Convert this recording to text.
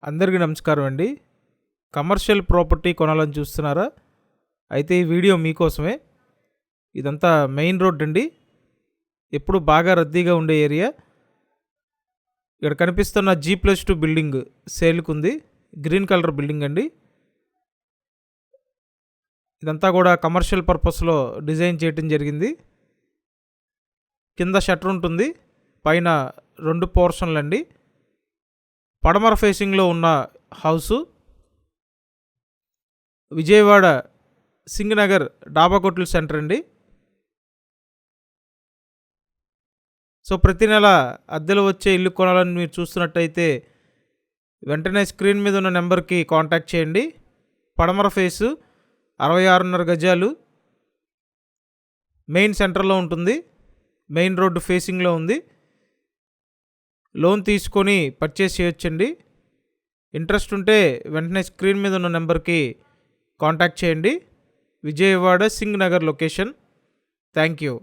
అందరికీ నమస్కారం అండి. కమర్షియల్ ప్రాపర్టీ కొనాలని చూస్తున్నారా? అయితే ఈ వీడియో మీకోసమే. ఇదంతా మెయిన్ రోడ్ అండి. ఎప్పుడు బాగా రద్దీగా ఉండే ఏరియా. ఇక్కడ కనిపిస్తున్న G+2 బిల్డింగ్ సేల్కుంది. గ్రీన్ కలర్ బిల్డింగ్ అండి. ఇదంతా కూడా కమర్షియల్ పర్పస్లో డిజైన్ చేయడం జరిగింది. కింద షట్టర్ ఉంటుంది, పైన 2 పోర్షన్లు అండి. పడమర ఫేసింగ్లో ఉన్న హౌసు విజయవాడ సింగనగర్ డాబా కొట్లు సెంటర్ అండి. సో ప్రతి నెల అద్దెలు వచ్చే ఇల్లు కొనాలని మీరు చూస్తున్నట్టయితే వెంటనే స్క్రీన్ మీద ఉన్న నెంబర్కి కాంటాక్ట్ చేయండి. పడమర ఫేసు 66.5 గజాలు, మెయిన్ సెంటర్లో ఉంటుంది, మెయిన్ రోడ్డు ఫేసింగ్లో ఉంది. లోన్ తీసుకొని పర్చేస్ చేయొచ్చండి. ఇంట్రెస్ట్ ఉంటే వెంటనే స్క్రీన్ మీద ఉన్న నెంబర్కి కాంటాక్ట్ చేయండి. Vijayawada Singh Nagar location. Thank you.